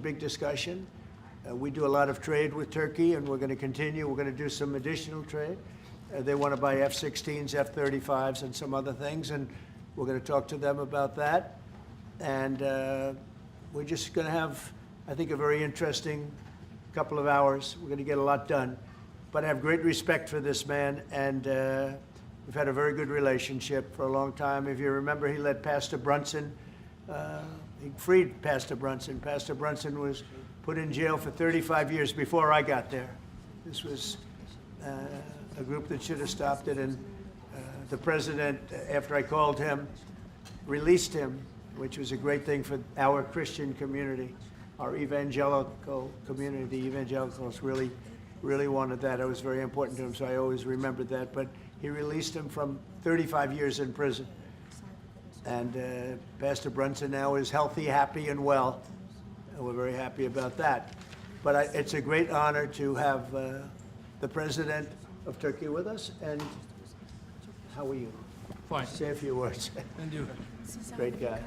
Big discussion. We do a lot of trade with Turkey, and we're going to continue. We're going to do some additional trade. They want to buy F-16s, F-35s, and some other things, and we're going to talk to them about that. And we're just going to have, I think, a very interesting couple of hours. We're going to get a lot done. But I have great respect for this man, and we've had a very good relationship for a long time. If you remember, he led Pastor Brunson. He freed Pastor Brunson. Pastor Brunson was put in jail for 35 years before I got there. This was a group that should have stopped it, and the president, after I called him, released him, which was a great thing for our Christian community, our evangelical community. The evangelicals really wanted that. It was very important to him, so I always remembered that. But he released him from 35 years in prison. And Pastor Brunson now is healthy, happy, and well. And we're very happy about that. But it's a great honor to have the President of Turkey with us. And how are you? Fine. Say a few words. And you? Great guy.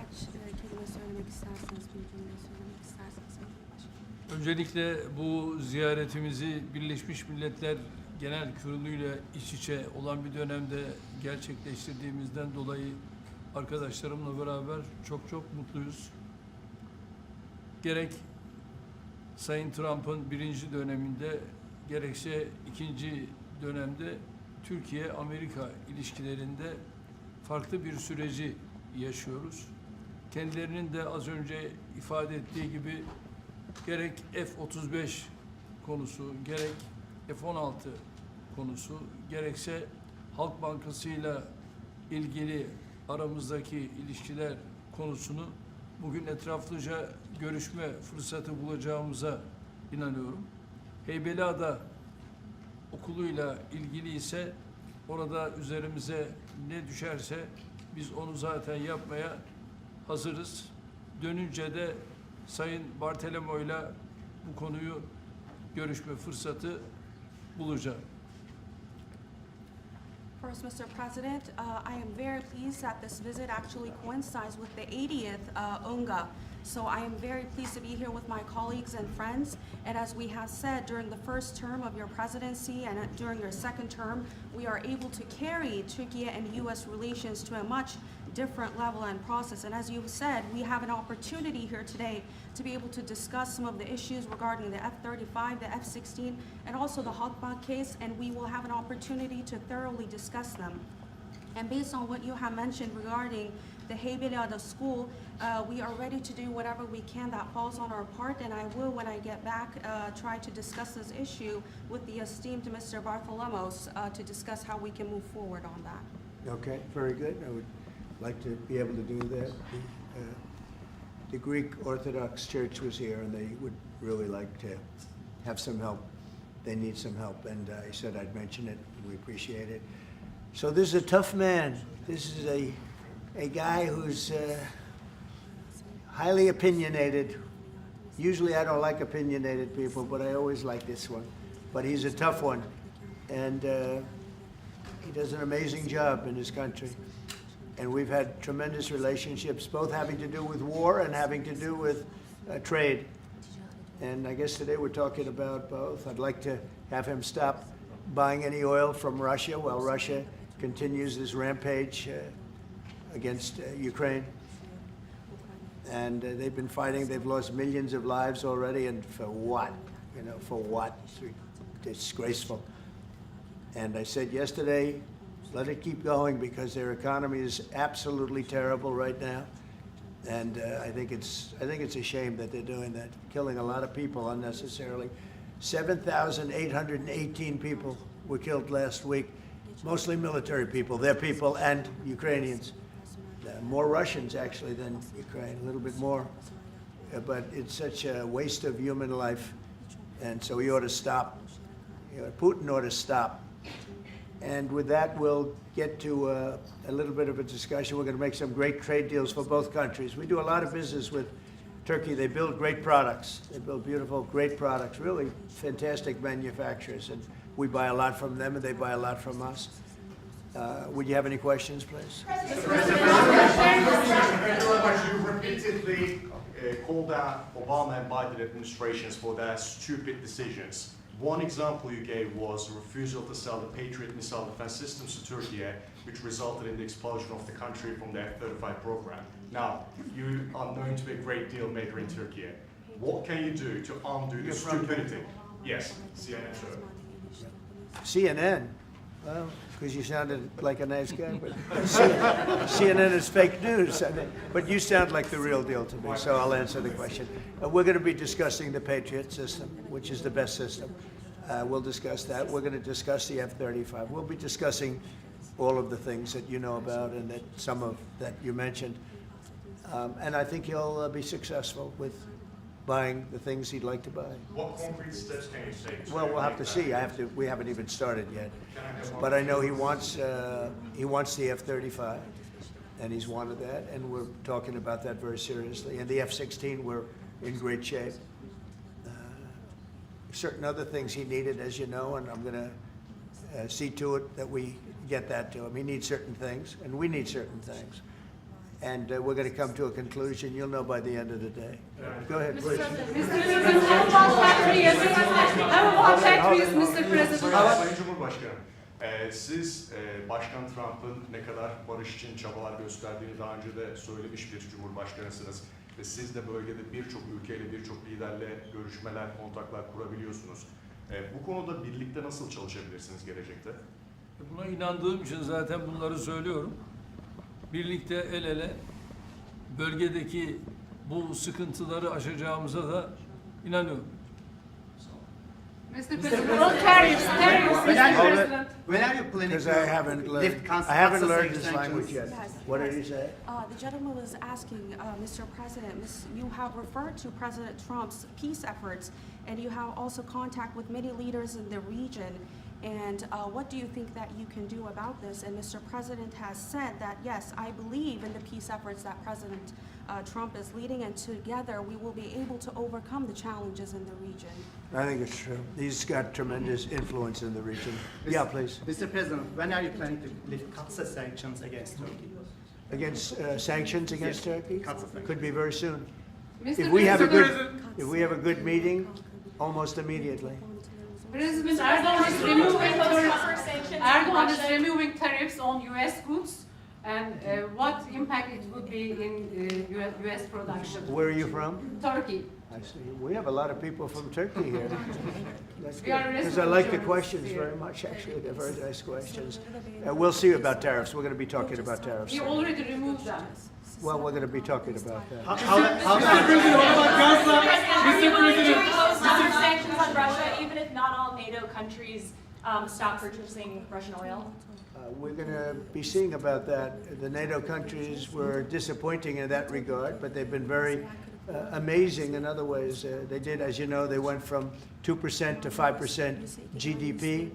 Öncelikle bu ziyaretimizi Birleşmiş Milletler Genel Kurulu'yla iç içe olan bir dönemde gerçekleştirdiğimizden dolayı arkadaşlarımla beraber çok mutluyuz. Gerek Sayın Trump'ın birinci döneminde gerekse ikinci dönemde Türkiye-Amerika ilişkilerinde farklı bir süreci yaşıyoruz. Kendilerinin de az önce ifade ettiği gibi gerek F-35 konusu, gerek F-16 konusu, gerekse Halk Bankası'yla ilgili aramızdaki ilişkiler konusunu bugün etraflıca görüşme fırsatı bulacağımıza inanıyorum. Heybeliada okuluyla ilgili ise orada üzerimize ne düşerse biz onu zaten yapmaya hazırız. Dönünce de Sayın Bartolomeo'yla bu konuyu görüşme fırsatı bulacağım. First, Mr. President, I am very pleased that this visit actually coincides with the 80th UNGA. So I am very pleased to be here with my colleagues and friends. And as we have said, during the first term of your presidency and during your second term, we are able to carry Turkey and U.S. relations to a much different level and process. And as you said, we have an opportunity here today to be able to discuss some of the issues regarding the F-35, the F-16, and also the Halkbank case, and we will have an opportunity to thoroughly discuss them. And based on what you have mentioned regarding the Heybeliada School, we are ready to do whatever we can that falls on our part, and I will, when I get back, try to discuss this issue with the esteemed Mr. Bartholomos to discuss how we can move forward on that. Okay, very good. I would like to be able to do that. The Greek Orthodox Church was here, and they would really like to have some help. They need some help, and I said I'd mention it, and we appreciate it. So this is a tough man. This is a guy who's highly opinionated. Usually I don't like opinionated people, but I always like this one. But he's a tough one, and he does an amazing job in his country. And we've had tremendous relationships, both having to do with war and having to do with trade. And I guess today we're talking about both. I'd like to have him stop buying any oil from Russia while Russia continues this rampage against Ukraine. And they've been fighting. They've lost millions of lives already. And for what? You know, for what? It's disgraceful. And I said yesterday, let it keep going because their economy is absolutely terrible right now. And I think it's a shame that they're doing that, killing a lot of people unnecessarily. 7,818 people were killed last week, mostly military people, their people, and Ukrainians. More Russians, actually, than Ukraine, a little bit more. But it's such a waste of human life, and so he ought to stop. Putin ought to stop. And with that, we'll get to a little bit of a discussion. We're going to make some great trade deals for both countries. We do a lot of business with Turkey. They build great products. They build beautiful, great products, really fantastic manufacturers. And we buy a lot from them, and they buy a lot from us. Would you have any questions, please? Mr. President, you repeatedly called out Obama and Biden administrations for their stupid decisions. One example you gave was a refusal to sell the Patriot missile defense systems to Turkey, which resulted in the expulsion of the country from the F-35 program. Now, you are known to be a great deal maker in Turkey. What can you do to undo this stupidity? Yes, CNN, sir. CNN? Well, because you sounded like a nice guy, but CNN is fake news. I mean, but you sound like the real deal to me, so I'll answer the question. We're going to be discussing the Patriot system, which is the best system. We'll discuss that. We're going to discuss the F-35. We'll be discussing all of the things that you know about and that some of that you mentioned. And I think he'll be successful with buying the things he'd like to buy. What concrete steps can you take? Well, we'll have to see. We haven't even started yet. But I know he wants the F-35, and he's wanted that, and we're talking about that very seriously. And the F-16, we're in great shape. Certain other things he needed, as you know, and I'm going to see to it that we get that to him. He needs certain things, and we need certain things. And we're going to come to a conclusion. You'll know by the end of the day. Go ahead, please. Mr. President. Sayın Cumhurbaşkanım, siz Başkan Trump'ın ne kadar barış için çabalar gösterdiğini daha önce de söylemiş bir cumhurbaşkanısınız. Ve siz de bölgede birçok ülkeyle, birçok liderle görüşmeler, kontaklar kurabiliyorsunuz. Bu konuda birlikte nasıl çalışabilirsiniz gelecekte? Buna inandığım için zaten bunları söylüyorum. Birlikte el ele bölgedeki bu sıkıntıları aşacağımıza da inanıyorum. Mr. President, on tariffs, Mr. President. When are you planning Because to I haven't learned this language yet. Yes. What did he say? The gentleman was asking, Mr. President, you have referred to President Trump's peace efforts, and you have also contact with many leaders in the region. And what do you think that you can do about this? And Mr. President has said that, yes, I believe in the peace efforts that President Trump is leading, and together we will be able to overcome the challenges in the region. I think it's true. He's got tremendous influence in the region. Yeah, please. Mr. President, when are you planning to lift CAATSA sanctions against Turkey? Against sanctions against Turkey? CAATSA. Could be very soon. Mr. If we have a President, good meeting, almost immediately. President Erdogan is removing tariffs on U.S. goods, and what impact it would be in U.S. production? Where are you from? Turkey. I see. We have a lot of people from Turkey here. That's We are good. Because I like the restaurant questions journalists very much, actually. They're very nice questions. We'll see about tariffs. We're going to be talking about tariffs. We already removed them. Well, we're going to be talking about that. Sanctions on Russia, even if not all NATO countries stop purchasing Russian oil? We're going to be seeing about that. The NATO countries were disappointing in that regard, but they've been very amazing in other ways. They did, as you know, they went from 2% to 5% GDP,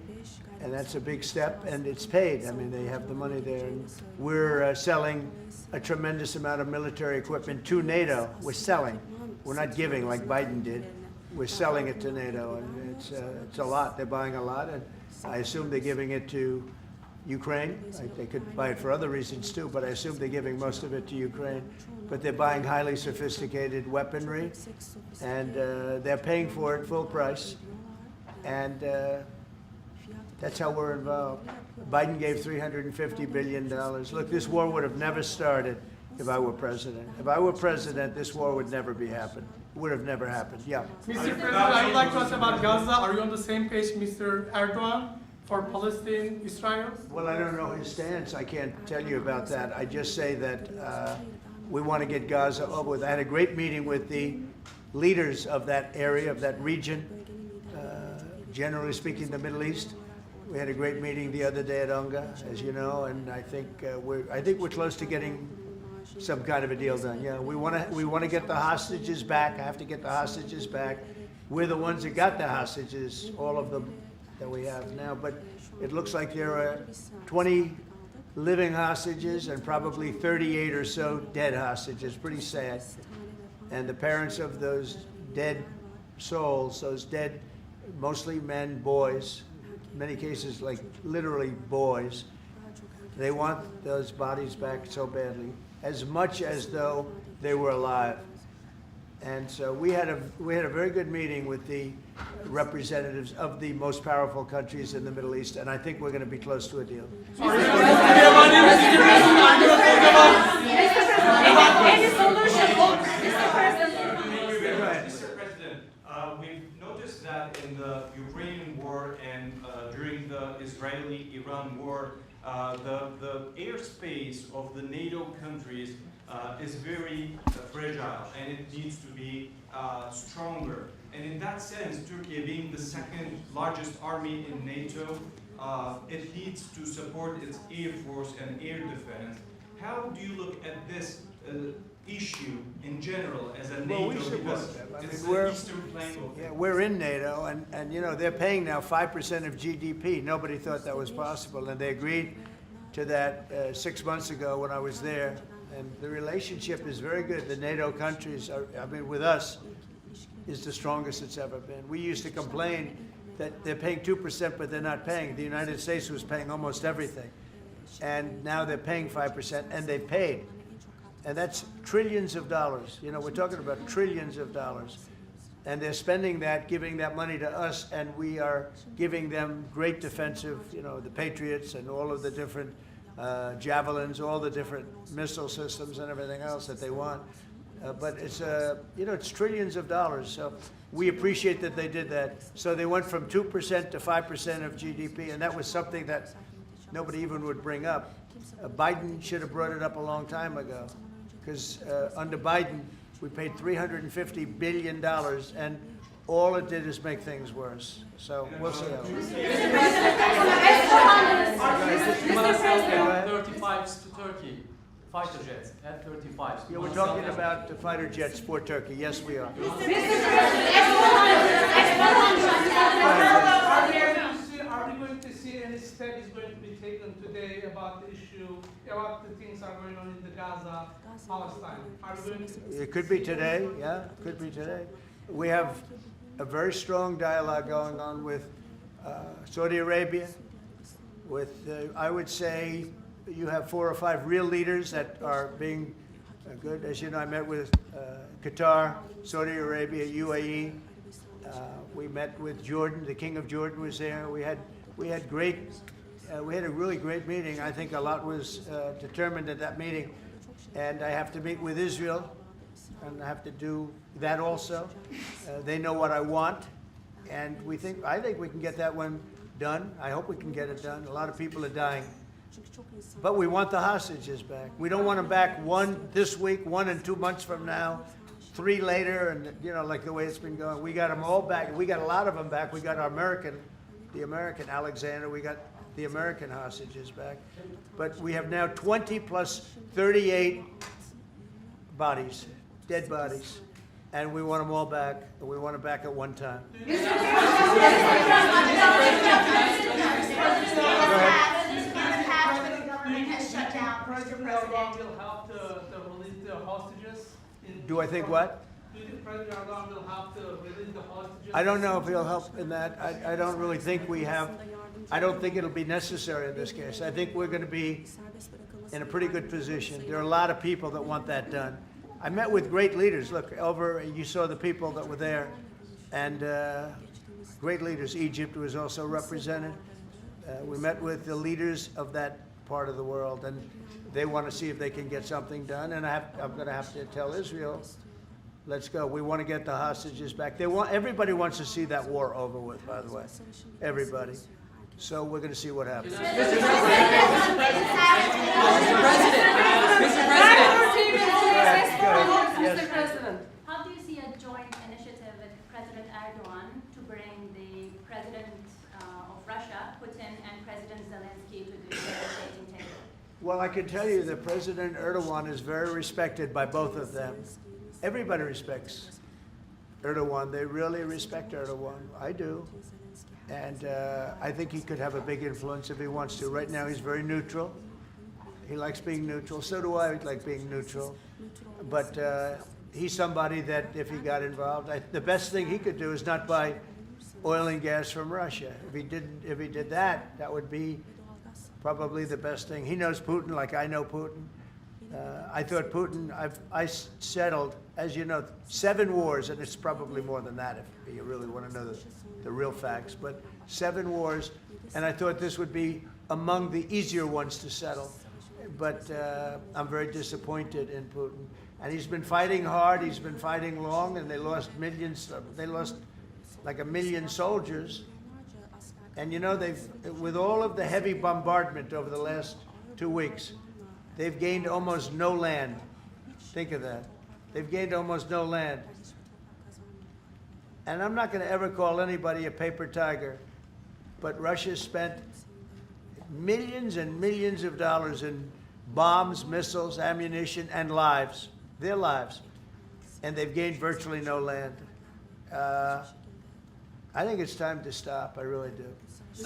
and that's a big step, and it's paid. I mean, they have the money there, and we're selling a tremendous amount of military equipment to NATO. We're selling. We're not giving like Biden did. We're selling it to NATO, and it's a lot. They're buying a lot, and I assume they're giving it to Ukraine. They could buy it for other reasons too, but I assume they're giving most of it to Ukraine. But they're buying highly sophisticated weaponry, and they're paying for it full price. And that's how we're involved. Biden gave $350 billion. Look, this war would have never started if I were president. If I were president, this war would never be happened. It would have never happened. Yeah. Mr. President, I would like to ask about Gaza. Are you on the same page, Mr. Erdogan, for Palestine, Israel? Well, I don't know his stance. I can't tell you about that. I just say that we want to get Gaza over with. I had a great meeting with the leaders of that area, of that region, generally speaking, the Middle East. We had a great meeting the other day at UNGA, as you know, and I think we're close to getting some kind of a deal done. Yeah, we want to get the hostages back. I have to get the hostages back. We're the ones that got the hostages, all of them that we have now. But it looks like there are 20 living hostages and probably 38 or so dead hostages. Pretty sad. And the parents of those dead souls, those dead, mostly men, boys, in many cases like literally boys, they want those bodies back so badly, as much as though they were alive. And so we had a very good meeting with the representatives of the most powerful countries in the Middle East, and I think we're going to be close to a deal. Any solution? Mr. President. Mr. President, we've noticed that in the Ukrainian war and during the Israeli-Iran war, the airspace of the NATO countries is very fragile, and it needs to be stronger. And in that sense, Turkey being the second largest army in NATO, it needs to support its air force and air defense. How do you look at this issue in general as a NATO? Well, we support because them. I it's mean, we're- the eastern flank of Yeah, we're in NATO, and you know, they're paying now 5% of GDP. Nobody thought that was possible, and they agreed to that 6 months ago when I was there. And the relationship is very good. The NATO countries, with us, is the strongest it's ever been. We used to complain that they're paying 2%, but they're not paying. The United States was paying almost everything. And now they're paying 5%, and they paid. And that's trillions of dollars. You know, we're talking about trillions of dollars. And they're spending that, giving that money to us, and we are giving them great defensive, you know, the Patriots and all of the different javelins, all the different missile systems and everything else that they want. But it's, you know, it's trillions of dollars. So we appreciate that they did that. So they went from 2% to 5% of GDP, and that was something that nobody even would bring up. Biden should have brought it up a long time ago, because under Biden, we paid $350 billion, and all it did is make things worse. So we'll see how it goes. Mr. President. 35s to Turkey, fighter jets, F-35s. Yeah, we're talking about the fighter jets for Turkey. Yes, we are. Are we going to see any steps going to be taken today about the issue, about the things that are going on in the Gaza, Palestine? Are we going to? It could be today, yeah, it could be today. We have a very strong dialogue going on with Saudi Arabia, with, I would say, you have 4 or 5 real leaders that are being good. As you know, I met with Qatar, Saudi Arabia, UAE. We met with Jordan. The King of Jordan was there. We had a really great meeting. I think a lot was determined at that meeting. And I have to meet with Israel, and I have to do that also. They know what I want, and I think we can get that one done. I hope we can get it done. A lot of people are dying. But we want the hostages back. We don't want them back, 1 this week, 1 in 2 months from now, 3 later, and you know, like the way it's been going. We got them all back. We got a lot of them back. We got the American Alexander. We got the American hostages back. But we have now 20 plus 38 bodies, dead bodies. And we want them all back, and we want them back at one time. President Erdogan will help to release the hostages? Do I think what? Do you think President Erdogan will help to release the hostages? I don't know if he'll help in that. I don't really think we have, I don't think it'll be necessary in this case. I think we're going to be in a pretty good position. There are a lot of people that want that done. I met with great leaders. Look, you saw the people that were there, and great leaders. Egypt was also represented. We met with the leaders of that part of the world, and they want to see if they can get something done. And I'm going to have to tell Israel, let's go. We want to get the hostages back. Everybody wants to see that war over with, by the way. Everybody. So we're going to see what happens. Mr. President. How do you see a joint initiative with President Erdogan to bring the President of Russia, Putin, and President Zelensky to the negotiating table? Well, I can tell you that President Erdogan is very respected by both of them. Everybody respects Erdogan. They really respect Erdogan. I do. And I think he could have a big influence if he wants to. Right now, he's very neutral. He likes being neutral. So do I like being neutral. But he's somebody that if he got involved, the best thing he could do is not buy oil and gas from Russia. If he did that, that would be probably the best thing. He knows Putin like I know Putin. I thought Putin, I settled as you know, 7 wars, and it's probably more than that if you really want to know the real facts, but 7 wars, and I thought this would be among the easier ones to settle. But I'm very disappointed in Putin. And he's been fighting hard, he's been fighting long, and they lost millions, they lost like 1 million soldiers. And you know, with all of the heavy bombardment over the last 2 weeks, they've gained almost no land. Think of that. They've gained almost no land. And I'm not going to ever call anybody a paper tiger, but Russia spent millions and millions of dollars in bombs, missiles, ammunition, and lives, their lives, and they've gained virtually no land. I think it's time to stop. I really do. A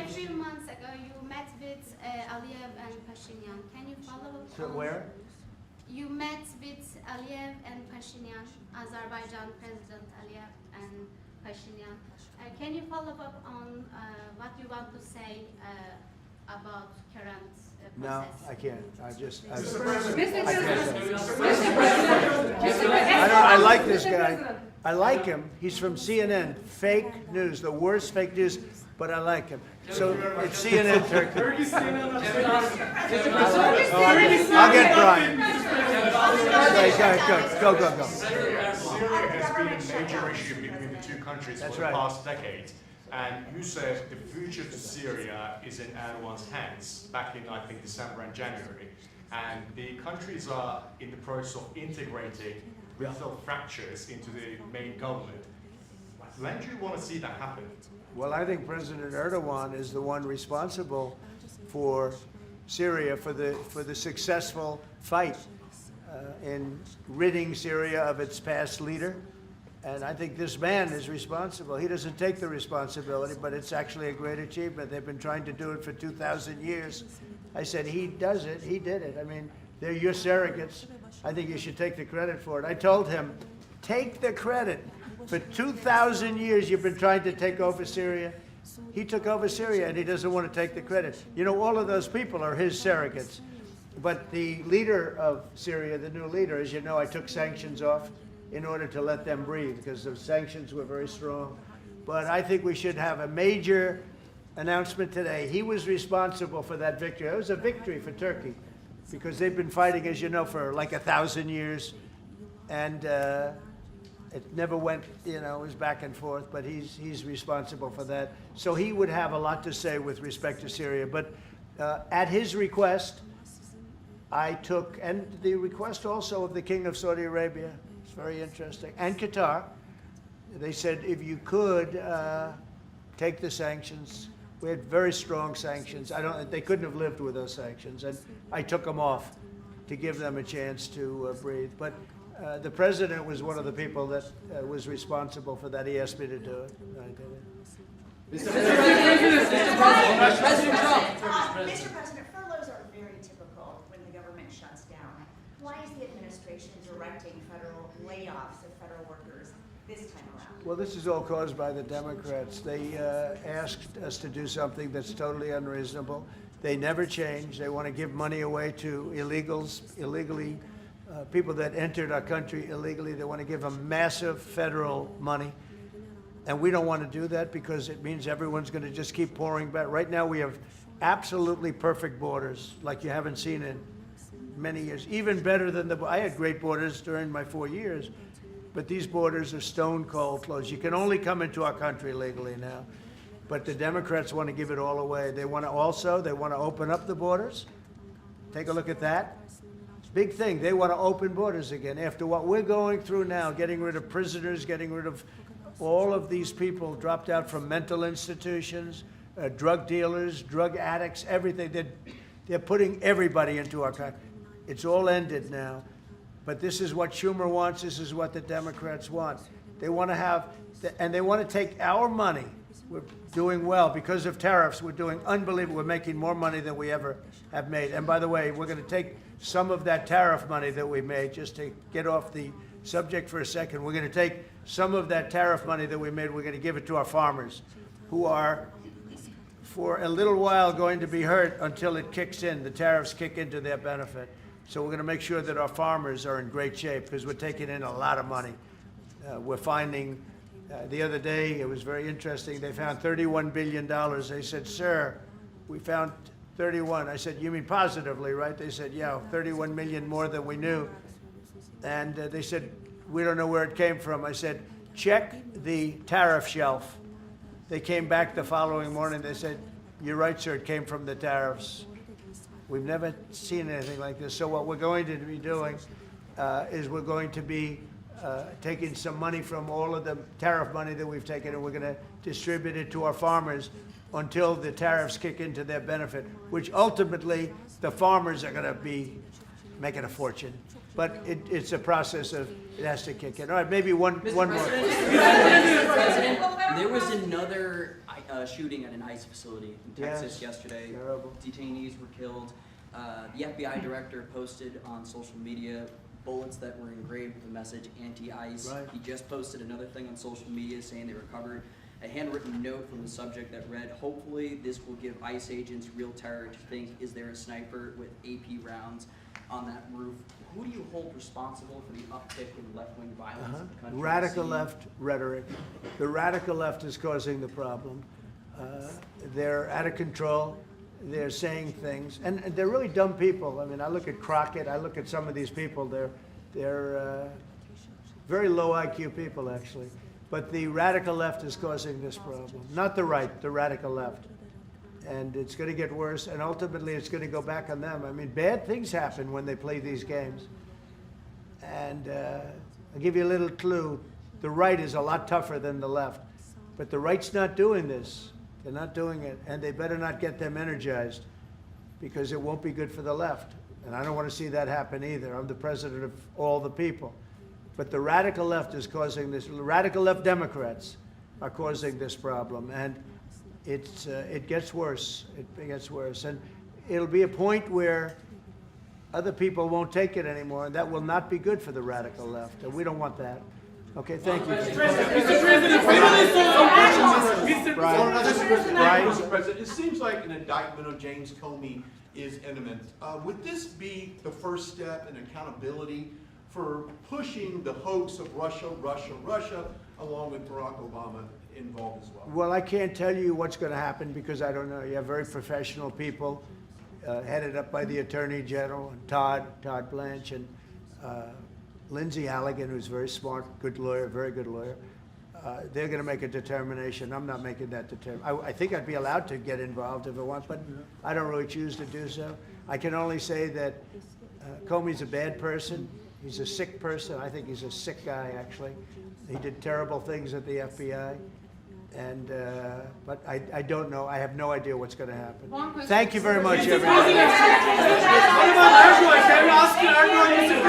few months ago, you met with Aliyev and Pashinyan. Can you follow up? So where? You met with Aliyev and Pashinyan, Azerbaijan President Aliyev and Pashinyan. Can you follow up on what you want to say about current No, process? I can't. I just. I I like this guy. I like him. He's from CNN. Fake news, the worst fake news, but I like him. So it's CNN Turkey. I'll get Brian. Go. Syria has been a major issue between the two countries That's for right. the past decade. And you said the future to Syria is in Erdogan's hands back in, I think, December and January. And the countries are in the process of integrating little fractures into the main government. When do you want to see that happen? Well, I think President Erdogan is the one responsible for Syria, for the successful fight in ridding Syria of its past leader. And I think this man is responsible. He doesn't take the responsibility, but it's actually a great achievement. They've been trying to do it for 2,000 years. I said, he does it, he did it. I mean, they're your surrogates. I think you should take the credit for it. I told him, take the credit. For 2,000 years, you've been trying to take over Syria. He took over Syria, and he doesn't want to take the credit. You know, all of those people are his surrogates. But the leader of Syria, the new leader, as you know, I took sanctions off in order to let them breathe, because the sanctions were very strong. But I think we should have a major announcement today. He was responsible for that victory. It was a victory for Turkey, because they've been fighting, as you know, for like 1,000 years. And it never went, you know, it was back and forth, but he's responsible for that. So he would have a lot to say with respect to Syria. But at his request, I took, and the request also of the King of Saudi Arabia, it's very interesting, and Qatar, they said if you could take the sanctions. We had very strong sanctions. They couldn't have lived with those sanctions, and I took them off to give them a chance to breathe. But the president was one of the people that was responsible for that. He asked me to do it, and I did it. Mr. President Trump. Mr. President, furloughs are very typical when the government shuts down. Why is the administration directing federal layoffs of federal workers this time around? Well, this is all caused by the Democrats. They asked us to do something that's totally unreasonable. They never change. They want to give money away to illegally, people that entered our country illegally. They want to give them massive federal money. And we don't want to do that because it means everyone's going to just keep pouring back. Right now we have absolutely perfect borders like you haven't seen in many years. Even better than I had great borders during my 4 years, but these borders are stone cold closed. You can only come into our country legally now. But the Democrats want to give it all away. They want to open up the borders. Take a look at that. It's a big thing. They want to open borders again. After what we're going through now, getting rid of prisoners, getting rid of all of these people dropped out from mental institutions, drug dealers, drug addicts, everything. They're putting everybody into our country. It's all ended now. But this is what Schumer wants. This is what the Democrats want. They want to have, and they want to take our money. We're doing well because of tariffs. We're doing unbelievable. We're making more money than we ever have made. And by the way, we're going to take some of that tariff money that we made, just to get off the subject for a second. We're going to take some of that tariff money that we made. We're going to give it to our farmers, who are for a little while going to be hurt until it kicks in. The tariffs kick into their benefit. So we're going to make sure that our farmers are in great shape because we're taking in a lot of money. We're finding, the other day, it was very interesting, they found $31 billion. They said, sir, we found 31. I said, you mean positively, right? They said, yeah, 31 million more than we knew. And they said, we don't know where it came from. I said, check the tariff shelf. They came back the following morning. They said, you're right, sir, it came from the tariffs. We've never seen anything like this. So what we're going to be doing is we're going to be taking some money from all of the tariff money that we've taken, and we're going to distribute it to our farmers until the tariffs kick into their benefit, which ultimately the farmers are going to be making a fortune. But it's a process of, it has to kick in. All right, maybe one more. Mr. President, there was another shooting at an ICE facility in Texas yesterday. Terrible. Detainees were killed. The FBI director posted on social media bullets that were engraved with the message anti-ICE. Right. He just posted another thing on social media saying they recovered a handwritten note from the subject that read, hopefully this will give ICE agents real terror to think, is there a sniper with AP rounds on that roof? Who do you hold responsible for the uptick in left-wing violence in the country? Radical left rhetoric. The radical left is causing the problem. They're out of control. They're saying things, and they're really dumb people. I mean, I look at Crockett. I look at some of these people. They're very low IQ people, actually. But the radical left is causing this problem, not the right, the radical left. And it's going to get worse, and ultimately it's going to go back on them. I mean, bad things happen when they play these games. And I'll give you a little clue. The right is a lot tougher than the left. But the right's not doing this. They're not doing it, and they better not get them energized because it won't be good for the left. And I don't want to see that happen either. I'm the president of all the people. But the radical left is causing this. Radical left Democrats are causing this problem, and it gets worse. It gets worse, and it'll be a point where other people won't take it anymore, and that will not be good for the radical left, and we don't want that. Okay, thank you. Mr. President, it seems like an indictment of James Comey is imminent. Would this be the first step in accountability for pushing the hoax of Russia, along with Barack Obama involved as well? Well, I can't tell you what's going to happen because I don't know. You have very professional people headed up by the Attorney General, and Todd Blanche, and Lindsay Halligan, who's very smart, good lawyer, very good lawyer. They're going to make a determination. I'm not making that determination. I think I'd be allowed to get involved if I want, but I don't really choose to do so. I can only say that Comey's a bad person. He's a sick person. I think he's a sick guy, actually. He did terrible things at the FBI. And but I don't know. I have no idea what's going to happen. Thank you very much, everyone. What about Erdogan? Can we ask Erdogan?